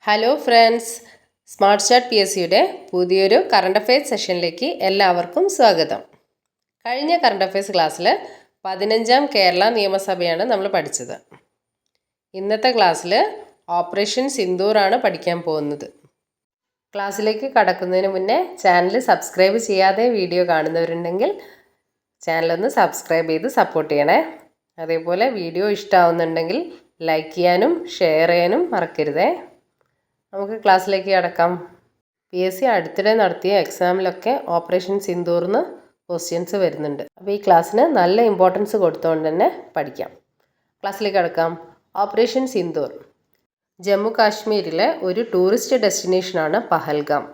Hello friends, smart chat PSCയുടെ പുതിയൊരു current affairs സെഷനിലേക്ക് എല്ലാവർക്കും സ്വാഗതം. കഴിഞ്ഞ കറണ്ട് അഫയേഴ്സ് ക്ലാസ്സിൽ 15ാം കേരള നിയമസഭയാണ് നമ്മൾ പഠിച്ചത്. ഇന്നത്തെ ക്ലാസ്സിൽ ഓപ്പറേഷൻ സിന്ദൂറാണ് പഠിക്കാൻ പോകുന്നത്. ക്ലാസ്സിലേക്ക് കടക്കുന്നതിന് മുന്നേ ചാനൽ സബ്സ്ക്രൈബ് ചെയ്യാതെ വീഡിയോ കാണുന്നവരുണ്ടെങ്കിൽ ചാനലൊന്ന് സബ്സ്ക്രൈബ് ചെയ്ത് സപ്പോർട്ട് ചെയ്യണേ. അതേപോലെ വീഡിയോ ഇഷ്ടമാവുന്നുണ്ടെങ്കിൽ ലൈക്ക് ചെയ്യാനും ഷെയർ ചെയ്യാനും മറക്കരുതേ. നമുക്ക് ക്ലാസ്സിലേക്ക് കടക്കാം. PSC അടുത്തിടെ നടത്തിയ എക്സാമിലൊക്കെ ഓപ്പറേഷൻ സിന്ദൂറിന് ക്വസ്റ്റ്യൻസ് വരുന്നുണ്ട്. അപ്പോൾ ഈ ക്ലാസ്സിന് നല്ല ഇമ്പോർട്ടൻസ് കൊടുത്തുകൊണ്ട് തന്നെ പഠിക്കാം. ക്ലാസ്സിലേക്ക് കടക്കാം. ഓപ്പറേഷൻ സിന്ദൂർ ജമ്മു കാശ്മീരിലെ ഒരു ടൂറിസ്റ്റ് ഡെസ്റ്റിനേഷനാണ് പഹൽഗാം.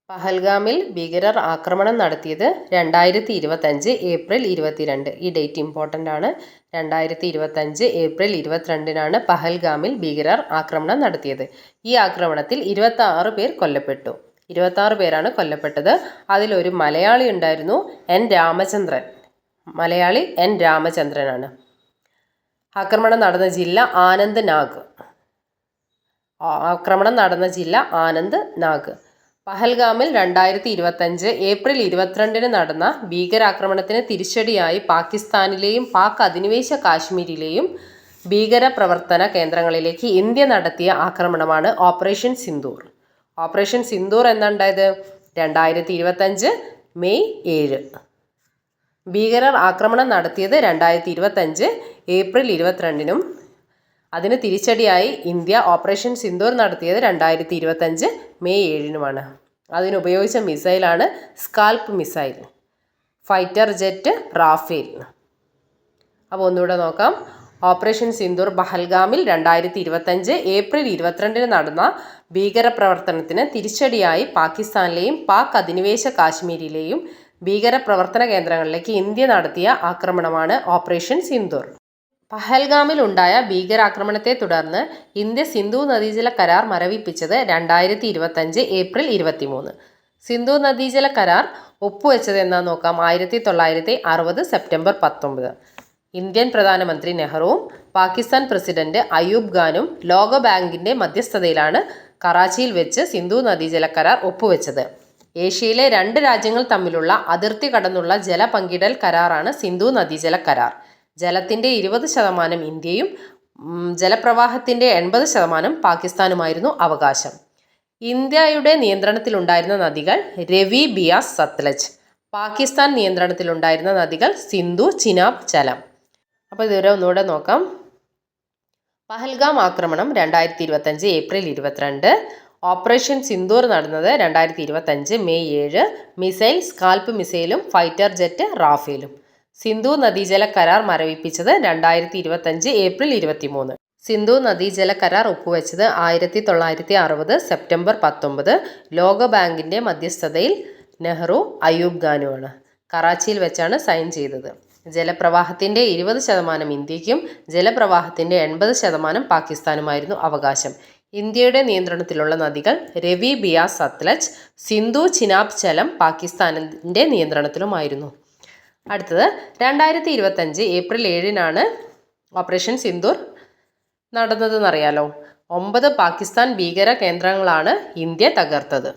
പഹൽഗാമിൽ ഭീകരർ ആക്രമണം നടത്തിയത് 2025 ഏപ്രിൽ 22. ഈ ഡേറ്റ് ഇമ്പോർട്ടൻ്റ് ആണ്. 2025 ഏപ്രിൽ 22 പഹൽഗാമിൽ ഭീകരർ ആക്രമണം നടത്തിയത്. ഈ ആക്രമണത്തിൽ 26 പേർ കൊല്ലപ്പെട്ടു. 26 പേരാണ് കൊല്ലപ്പെട്ടത്. അതിലൊരു മലയാളി ഉണ്ടായിരുന്നു, N. രാമചന്ദ്രൻ. മലയാളി N. രാമചന്ദ്രനാണ്. ആക്രമണം നടന്ന ജില്ല ആനന്ദ് നാഗ്. പഹൽഗാമിൽ 2025 ഏപ്രിൽ 22 നടന്ന ഭീകരാക്രമണത്തിന് തിരിച്ചടിയായി പാകിസ്ഥാനിലെയും പാക് അധിനിവേശ കാശ്മീരിലെയും ഭീകര പ്രവർത്തന കേന്ദ്രങ്ങളിലേക്ക് ഇന്ത്യ നടത്തിയ ആക്രമണമാണ് ഓപ്പറേഷൻ സിന്ദൂർ. ഓപ്പറേഷൻ സിന്ദൂർ എന്നുണ്ടായത് 2025 മെയ് 7. ഭീകരർ ആക്രമണം നടത്തിയത് 2025 ഏപ്രിൽ 22 അതിന് തിരിച്ചടിയായി ഇന്ത്യ ഓപ്പറേഷൻ സിന്ദൂർ നടത്തിയത് 2025 മെയ് 7 അതിനുപയോഗിച്ച മിസൈലാണ് SCALP missile, fighter jet Rafale. അപ്പോൾ ഒന്നുകൂടെ നോക്കാം. ഓപ്പറേഷൻ സിന്ദൂർ പഹൽഗാമിൽ 2025 ഏപ്രിൽ 22 നടന്ന ഭീകരപ്രവർത്തനത്തിന് തിരിച്ചടിയായി പാകിസ്ഥാനിലെയും പാക് അധിനിവേശ കാശ്മീരിലെയും ഭീകരപ്രവർത്തന കേന്ദ്രങ്ങളിലേക്ക് ഇന്ത്യ നടത്തിയ ആക്രമണമാണ് ഓപ്പറേഷൻ സിന്ദൂർ. പഹൽഗാമിൽ ഉണ്ടായ ഭീകരാക്രമണത്തെ തുടർന്ന് ഇന്ത്യ സിന്ധു നദീജല കരാർ മരവിപ്പിച്ചത് 2025 ഏപ്രിൽ 23. സിന്ധു നദീജല കരാർ ഒപ്പുവെച്ചത് എന്നാ നോക്കാം. 1960 സെപ്റ്റംബർ 19. ഇന്ത്യൻ പ്രധാനമന്ത്രി നെഹ്റുവും പാകിസ്ഥാൻ പ്രസിഡന്റ് അയൂബ് ഖാനും ലോകബാങ്കിന്റെ മധ്യസ്ഥതയിലാണ് കറാച്ചിയിൽ വെച്ച് സിന്ധു നദീജല കരാർ ഒപ്പുവെച്ചത്. ഏഷ്യയിലെ 2 രാജ്യങ്ങൾ തമ്മിലുള്ള അതിർത്തി കടന്നുള്ള ജല പങ്കിടൽ കരാറാണ് സിന്ധു നദീജല കരാർ. ജലത്തിൻ്റെ 20% ഇന്ത്യയും ജലപ്രവാഹത്തിൻ്റെ 80% പാകിസ്ഥാനുമായിരുന്നു അവകാശം. ഇന്ത്യയുടെ നിയന്ത്രണത്തിലുണ്ടായിരുന്ന നദികൾ രവി, ബിയാസ്, സത്ലജ്. പാകിസ്ഥാൻ നിയന്ത്രണത്തിലുണ്ടായിരുന്ന നദികൾ സിന്ധു, ചിനാബ്, ചലം. അപ്പോൾ ഇതുവരെ ഒന്നുകൂടെ നോക്കാം. പഹൽഗാം ആക്രമണം 2025 ഏപ്രിൽ 22. ഓപ്പറേഷൻ സിന്ദൂർ നടന്നത് 2025 മെയ് 7. മിസൈൽ സ്കാൽപ്പ് മിസൈലും ഫൈറ്റർ ജെറ്റ് റാഫേലും. സിന്ധു നദീജല കരാർ മരവിപ്പിച്ചത് 2025 ഏപ്രിൽ 23. സിന്ധു നദീജല കരാർ ഒപ്പുവെച്ചത് 1960 സെപ്റ്റംബർ 19. ലോകബാങ്കിന്റെ മധ്യസ്ഥതയിൽ നെഹ്റു, അയൂബ് ഖാനുമാണ്. കറാച്ചിയിൽ വെച്ചാണ് സൈൻ ചെയ്തത്. ജലപ്രവാഹത്തിന്റെ 20% ഇന്ത്യക്കും ജലപ്രവാഹത്തിന്റെ 80% പാകിസ്ഥാനുമായിരുന്നു അവകാശം. ഇന്ത്യയുടെ നിയന്ത്രണത്തിലുള്ള നദികൾ രവി, ബിയാസ്, സത്ലജ്. സിന്ധു, ചിനാബ്, ചലം പാകിസ്ഥാനിന്റെ നിയന്ത്രണത്തിലുമായിരുന്നു. അടുത്തത് 2025 ഏപ്രിൽ 7 ഓപ്പറേഷൻ സിന്ദൂർ നടന്നതെന്നറിയാലോ. 9 പാകിസ്ഥാൻ ഭീകര കേന്ദ്രങ്ങളാണ് ഇന്ത്യ തകർത്തത്.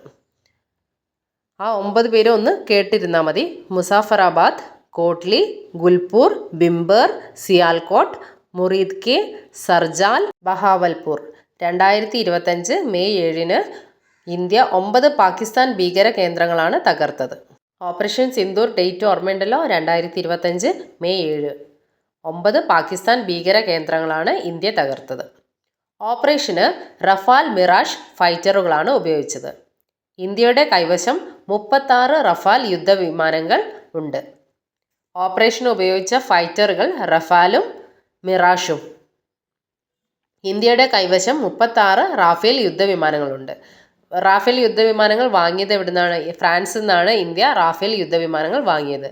ആ 9 പേരും ഒന്ന് കേട്ടിരുന്നാൽ മതി. Muzaffarabad, Kotli, Gulpur, Bhimber, Sialkot, Muridke, Sarjal, Bahawalpur. 2025 May 7 India 9 Pakistan ഭീകര കേന്ദ്രങ്ങളാണ് തകർത്തത്. ഓപ്പറേഷൻ സിന്ദൂർ ഡേറ്റ് ഓർമ്മയുണ്ടല്ലോ, 2025 മെയ് 7. 9 പാകിസ്ഥാൻ ഭീകര കേന്ദ്രങ്ങളാണ് ഇന്ത്യ തകർത്തത്. ഓപ്പറേഷന് റഫാൽ, മിറാഷ് ഫൈറ്ററുകളാണ് ഉപയോഗിച്ചത്. ഇന്ത്യയുടെ കൈവശം 36 റഫാൽ യുദ്ധവിമാനങ്ങൾ ഉണ്ട്. ഓപ്പറേഷന് ഉപയോഗിച്ച ഫൈറ്ററുകൾ റഫാലും മിറാഷും. ഇന്ത്യയുടെ കൈവശം 36 റാഫേൽ യുദ്ധവിമാനങ്ങളുണ്ട്. റാഫേൽ യുദ്ധവിമാനങ്ങൾ വാങ്ങിയത് എവിടുന്നാണ്? ഫ്രാൻസിൽ നിന്നാണ് ഇന്ത്യ റാഫേൽ യുദ്ധവിമാനങ്ങൾ വാങ്ങിയത്.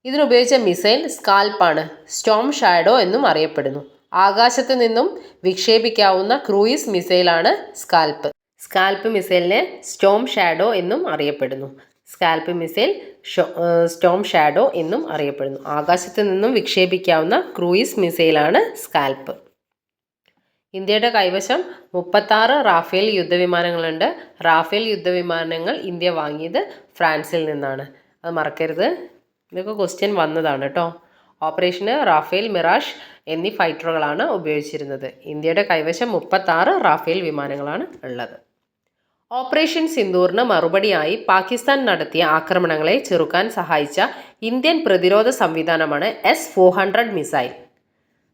ഇതിനുപയോഗിച്ച മിസൈൽ സ്കാൽപ്പാണ്. സ്റ്റോം ഷാഡോ എന്നും അറിയപ്പെടുന്നു. ആകാശത്ത് നിന്നും വിക്ഷേപിക്കാവുന്ന ക്രൂയിസ് മിസൈലാണ് സ്കാൽപ്പ്. സ്കാൽപ്പ് മിസൈലിനെ സ്റ്റോം ഷാഡോ എന്നും അറിയപ്പെടുന്നു. സ്കാൽപ്പ് മിസൈൽ സ്റ്റോം ഷാഡോ എന്നും അറിയപ്പെടുന്നു. ആകാശത്ത് നിന്നും വിക്ഷേപിക്കാവുന്ന ക്രൂയിസ് മിസൈലാണ് സ്കാൽപ്പ്. ഇന്ത്യയുടെ കൈവശം 36 റാഫേൽ യുദ്ധവിമാനങ്ങളുണ്ട്. റാഫേൽ യുദ്ധവിമാനങ്ങൾ ഇന്ത്യ വാങ്ങിയത് ഫ്രാൻസിൽ നിന്നാണ്. അത് മറക്കരുത്, ഇതൊക്കെ ക്വസ്റ്റ്യൻ വന്നതാണ് കേട്ടോ. ഓപ്പറേഷന് റാഫേൽ, മിറാഷ് എന്നീ ഫൈറ്ററുകളാണ് ഉപയോഗിച്ചിരുന്നത്. ഇന്ത്യയുടെ കൈവശം 36 റാഫേൽ വിമാനങ്ങളാണ് ഉള്ളത്. ഓപ്പറേഷൻ സിന്ദൂറിന് മറുപടിയായി പാകിസ്ഥാൻ നടത്തിയ ആക്രമണങ്ങളെ ചെറുക്കാൻ സഹായിച്ച ഇന്ത്യൻ പ്രതിരോധ സംവിധാനമാണ് S-400 മിസൈൽ.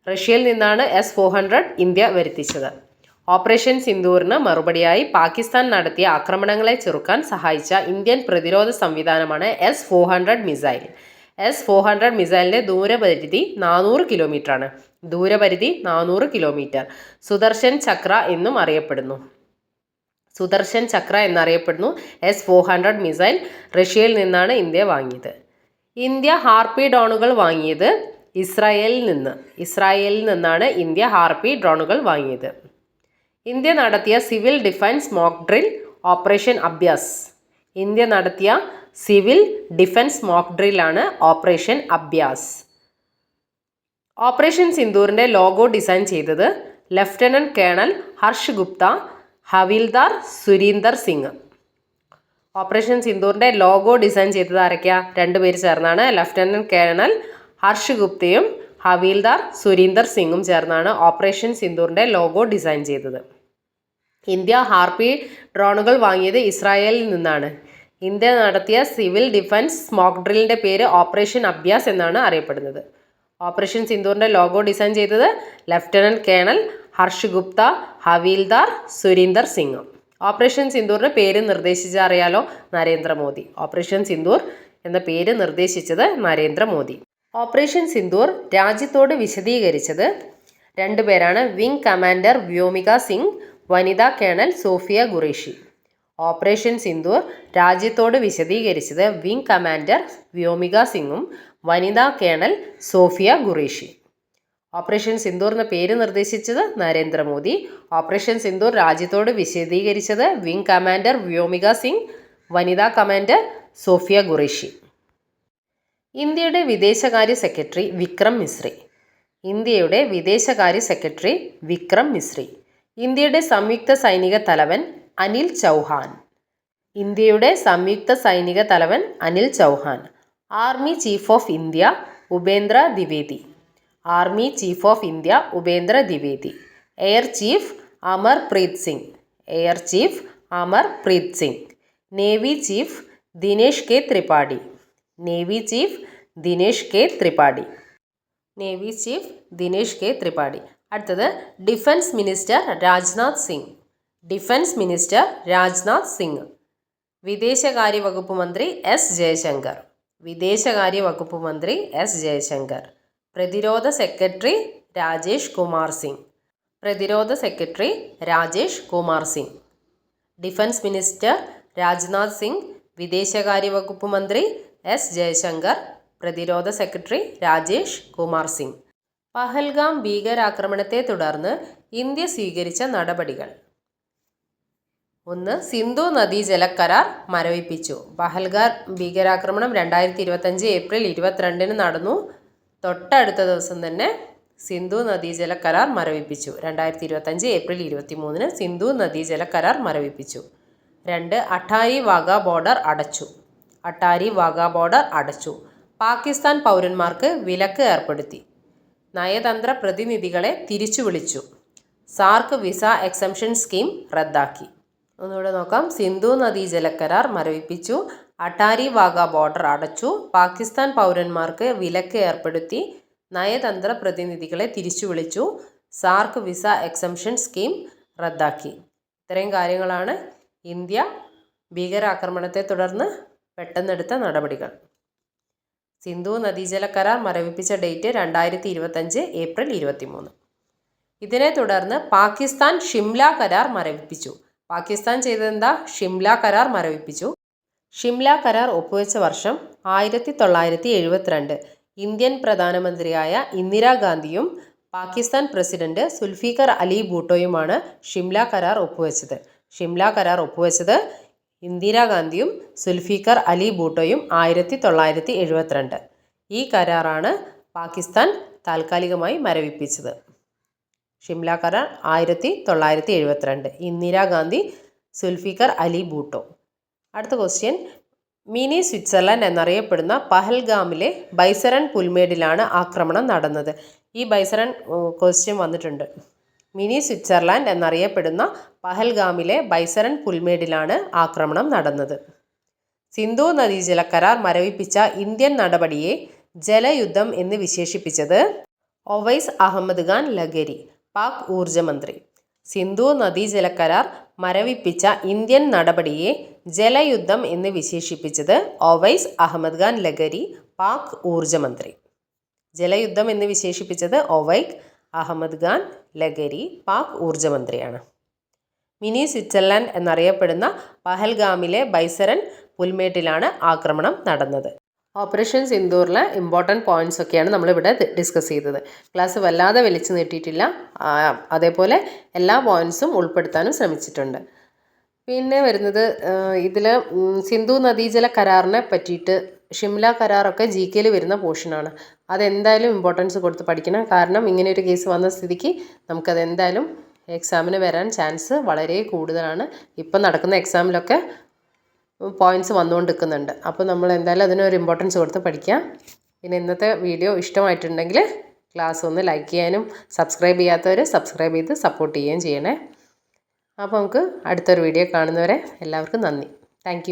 റഷ്യയിൽ നിന്നാണ് S-400 ഇന്ത്യ വരുത്തിച്ചത്. ഓപ്പറേഷൻ സിന്ദൂറിന് മറുപടിയായി പാകിസ്ഥാൻ നടത്തിയ ആക്രമണങ്ങളെ ചെറുക്കാൻ സഹായിച്ച ഇന്ത്യൻ പ്രതിരോധ സംവിധാനമാണ് S-400 മിസൈൽ. S-400 മിസൈലിൻ്റെ ദൂരപരിധി 400 കിലോമീറ്ററാണ്. ദൂരപരിധി 400 കിലോമീറ്റർ. സുദർശൻ ചക്ര എന്നും അറിയപ്പെടുന്നു. സുദർശൻ ചക്ര എന്നറിയപ്പെടുന്നു S-400 മിസൈൽ. റഷ്യയിൽ നിന്നാണ് ഇന്ത്യ വാങ്ങിയത്. ഇന്ത്യ ഹാർപ്പി ഡ്രോണുകൾ വാങ്ങിയത് ഇസ്രായേലിൽ നിന്നാണ് ഇന്ത്യ ഹാർപ്പി ഡ്രോണുകൾ വാങ്ങിയത്. ഇന്ത്യ നടത്തിയ civil defence mock drill operation Abhyas. India നടത്തിയ സിവിൽ ഡിഫൻസ് മോക്ക് ഡ്രില്ലാണ് ഓപ്പറേഷൻ അഭ്യാസ്. ഓപ്പറേഷൻ സിന്ദൂറിൻ്റെ ലോഗോ ഡിസൈൻ ചെയ്തത് lieutenant colonel Harsh Gupta, Havildar Surinder Singh. Operation സിന്ദൂറിൻ്റെ ലോഗോ ഡിസൈൻ ചെയ്തത് ആരൊക്കെയാ? 2 പേര് ചേർന്നാണ്. ലഫ്റ്റനന്റ് കേണൽ ഹർഷ് ഗുപ്തയും ഹവിൽദാർ സുരീന്ദർ സിംഗും ചേർന്നാണ് ഓപ്പറേഷൻ സിന്ദൂറിൻ്റെ ലോഗോ ഡിസൈൻ ചെയ്തത്. ഇന്ത്യ ഹാർപ്പി ഡ്രോണുകൾ വാങ്ങിയത് ഇസ്രായേലിൽ നിന്നാണ്. ഇന്ത്യ നടത്തിയ സിവിൽ ഡിഫൻസ് മോക്ക് ഡ്രില്ലിൻ്റെ പേര് ഓപ്പറേഷൻ അഭ്യാസ് എന്നാണ് അറിയപ്പെടുന്നത്. ഓപ്പറേഷൻ സിന്ദൂറിൻ്റെ ലോഗോ ഡിസൈൻ ചെയ്തത് lieutenant colonel Harsh Gupta, Havildar Surinder Singh. Operation സിന്ദൂറിന് പേര് നിർദ്ദേശിച്ച അറിയാലോ, നരേന്ദ്രമോദി. ഓപ്പറേഷൻ സിന്ദൂർ എന്ന പേര് നിർദ്ദേശിച്ചത് നരേന്ദ്രമോദി. ഓപ്പറേഷൻ സിന്ദൂർ രാജ്യത്തോട് വിശദീകരിച്ചത് 2 പേരാണ്. വിംഗ് കമാൻഡർ വ്യോമിക സിംഗ്, വനിതാ colonel Sophia Qureshi. Operation Sindoor രാജ്യത്തോട് വിശദീകരിച്ചത് വിംഗ് കമാൻഡർ വ്യോമിക സിംഗും വനിതാ colonel Sophia Qureshi. Operation Sindoor എന്ന പേര് നിർദ്ദേശിച്ചത് നരേന്ദ്രമോദി. ഓപ്പറേഷൻ സിന്ദൂർ രാജ്യത്തോട് വിശദീകരിച്ചത് വിംഗ് കമാൻഡർ വ്യോമിക സിംഗ്, വനിതാ കമാൻഡർ സോഫിയ ഖുറേഷി. ഇന്ത്യയുടെ വിദേശകാര്യ സെക്രട്ടറി വിക്രം മിശ്രി. ഇന്ത്യയുടെ വിദേശകാര്യ സെക്രട്ടറി വിക്രം മിശ്രി. ഇന്ത്യയുടെ സംയുക്ത സൈനിക തലവൻ അനിൽ ചൗഹാൻ. ഇന്ത്യയുടെ സംയുക്ത സൈനിക തലവൻ Anil Chauhan. Army chief of India Upendra Dwivedi. Army chief of India Upendra Dwivedi. Air chief Amarpreet Singh. Air chief Amarpreet Singh. Navy chief Dinesh K Tripathi. Navy chief Dinesh K Tripathi. Navy chief Dinesh K Tripathi. അടുത്തത് defence minister Rajnath Singh. Defence minister Rajnath Singh. വിദേശകാര്യ വകുപ്പ് മന്ത്രി എസ് ജയശങ്കർ. വിദേശകാര്യ വകുപ്പ് മന്ത്രി എസ് ജയശങ്കർ. പ്രതിരോധ സെക്രട്ടറി രാജേഷ് കുമാർ സിംഗ്. പ്രതിരോധ secretary Rajesh Kumar Singh. Defence minister Rajnath Singh, വിദേശകാര്യ വകുപ്പ് മന്ത്രി എസ് ജയശങ്കർ, പ്രതിരോധ സെക്രട്ടറി രാജേഷ് കുമാർ സിംഗ്. പഹൽഗാം ഭീകരാക്രമണത്തെ തുടർന്ന് ഇന്ത്യ സ്വീകരിച്ച നടപടികൾ. 1. സിന്ധു നദീജല കരാർ മരവിപ്പിച്ചു. പഹൽഗാം ഭീകരാക്രമണം 2025 ഏപ്രിൽ 22 നടന്നു. തൊട്ടടുത്ത ദിവസം തന്നെ സിന്ധു നദീജല കരാർ മരവിപ്പിച്ചു. 2025 ഏപ്രിൽ 23 സിന്ധു നദീജല കരാർ മരവിപ്പിച്ചു. 2. അട്ടാരി വാഗ ബോർഡർ അടച്ചു. അട്ടാരി വാഗ ബോർഡർ അടച്ചു. പാകിസ്ഥാൻ പൗരന്മാർക്ക് വിലക്ക് ഏർപ്പെടുത്തി. നയതന്ത്ര പ്രതിനിധികളെ തിരിച്ചു വിളിച്ചു. സാർക്ക് വിസ എക്സംഷൻ സ്കീം റദ്ദാക്കി. ഒന്നുകൂടെ നോക്കാം. സിന്ധു നദീജല കരാർ മരവിപ്പിച്ചു. അട്ടാരി വാഗ ബോർഡർ അടച്ചു. പാകിസ്ഥാൻ പൗരന്മാർക്ക് വിലക്ക് ഏർപ്പെടുത്തി. നയതന്ത്ര പ്രതിനിധികളെ തിരിച്ചു വിളിച്ചു. സാർക്ക് വിസ എക്സംഷൻ സ്കീം റദ്ദാക്കി. ഇത്രയും കാര്യങ്ങളാണ് ഇന്ത്യ ഭീകരാക്രമണത്തെ തുടർന്ന് പെട്ടെന്നെടുത്ത നടപടികൾ. സിന്ധു നദീജല കരാർ മരവിപ്പിച്ച ഡേറ്റ് 2025 ഏപ്രിൽ 23. ഇതിനെ തുടർന്ന് പാകിസ്ഥാൻ ഷിംല കരാർ മരവിപ്പിച്ചു. പാകിസ്ഥാൻ ചെയ്തതെന്താ? ഷിംല കരാർ മരവിപ്പിച്ചു. ഷിംല കരാർ ഒപ്പുവെച്ച വർഷം 1972. ഇന്ത്യൻ പ്രധാനമന്ത്രിയായ ഇന്ദിരാഗാന്ധിയും പാകിസ്ഥാൻ പ്രസിഡന്റ് സുൽഫിക്കർ അലി ഭൂട്ടോയുമാണ് ഷിംല കരാർ ഒപ്പുവെച്ചത്. ഷിംല കരാർ ഒപ്പുവെച്ചത് ഇന്ദിരാഗാന്ധിയും സുൽഫിക്കർ അലി ഭൂട്ടോയും 1972. ഈ കരാറാണ് പാകിസ്ഥാൻ താൽക്കാലികമായി മരവിപ്പിച്ചത്. ഷിംല കരാർ 1972. ഇന്ദിരാഗാന്ധി, സുൽഫിക്കർ അലി ഭൂട്ടോ. അടുത്ത ക്വസ്റ്റ്യൻ, മിനി സ്വിറ്റ്സർലൻഡ് എന്നറിയപ്പെടുന്ന പഹൽഗാമിലെ ബൈസരൺ പുൽമേടിലാണ് ആക്രമണം നടന്നത്. ഈ ബൈസരൺ ക്വസ്റ്റ്യൻ വന്നിട്ടുണ്ട്. മിനി സ്വിറ്റ്സർലാൻഡ് എന്നറിയപ്പെടുന്ന പഹൽഗാമിലെ ബൈസരൺ പുൽമേടിലാണ് ആക്രമണം നടന്നത്. സിന്ധു നദീജല കരാർ മരവിപ്പിച്ച ഇന്ത്യൻ നടപടിയെ ജലയുദ്ധം എന്ന് വിശേഷിപ്പിച്ചത് ഒവൈസ് അഹമ്മദ് ഖാൻ ലഗരി, പാക് ഊർജ്ജമന്ത്രി. സിന്ധു നദീജല കരാർ മരവിപ്പിച്ച ഇന്ത്യൻ നടപടിയെ ജലയുദ്ധം എന്ന് വിശേഷിപ്പിച്ചത് ഒവൈസ് അഹമ്മദ് ഖാൻ ലഗരി, പാക് ഊർജ്ജമന്ത്രി. ജലയുദ്ധം എന്ന് വിശേഷിപ്പിച്ചത് ഒവൈസ് അഹമ്മദ് ഖാൻ ലഗരി, പാക് ഊർജ്ജമന്ത്രിയാണ്. മിനി സ്വിറ്റ്സർലാൻഡ് എന്നറിയപ്പെടുന്ന പഹൽഗാമിലെ ബൈസരൺ പുൽമേട്ടിലാണ് ആക്രമണം നടന്നത്. ഓപ്പറേഷൻ സിന്ദൂറിലെ ഇമ്പോർട്ടൻറ്റ് പോയിൻറ്റ്സ് ഒക്കെയാണ് നമ്മളിവിടെ ഡിസ്കസ് ചെയ്തത്. ക്ലാസ് വല്ലാതെ വലിച്ചു നീട്ടിയിട്ടില്ല, അതേപോലെ എല്ലാ പോയിൻറ്റ്സും ഉൾപ്പെടുത്താനും ശ്രമിച്ചിട്ടുണ്ട്. പിന്നെ വരുന്നത് ഇതിൽ സിന്ധു നദീജല കരാറിനെ പറ്റിയിട്ട് ഷിംല കരാറൊക്കെ GK വരുന്ന പോർഷനാണ്. അതെന്തായാലും ഇമ്പോർട്ടൻസ് കൊടുത്ത് പഠിക്കണം. കാരണം ഇങ്ങനെ ഒരു കേസ് വന്ന സ്ഥിതിക്ക് നമുക്കത് എന്തായാലും എക്സാമിന് വരാൻ ചാൻസ് വളരെ കൂടുതലാണ്. ഇപ്പം നടക്കുന്ന എക്സാമിലൊക്കെ പോയിൻറ്റ്സ് വന്നുകൊണ്ടിരിക്കുന്നുണ്ട്. അപ്പോൾ നമ്മൾ എന്തായാലും അതിനൊരു ഇമ്പോർട്ടൻസ് കൊടുത്ത് പഠിക്കാം. പിന്നെ ഇന്നത്തെ വീഡിയോ ഇഷ്ടമായിട്ടുണ്ടെങ്കിൽ ക്ലാസ് ഒന്ന് ലൈക്ക് ചെയ്യാനും സബ്സ്ക്രൈബ് ചെയ്യാത്തവർ സബ്സ്ക്രൈബ് ചെയ്ത് സപ്പോർട്ട് ചെയ്യുകയും ചെയ്യണേ. അപ്പോൾ നമുക്ക് അടുത്തൊരു വീഡിയോ കാണുന്നവരെ എല്ലാവർക്കും നന്ദി. താങ്ക്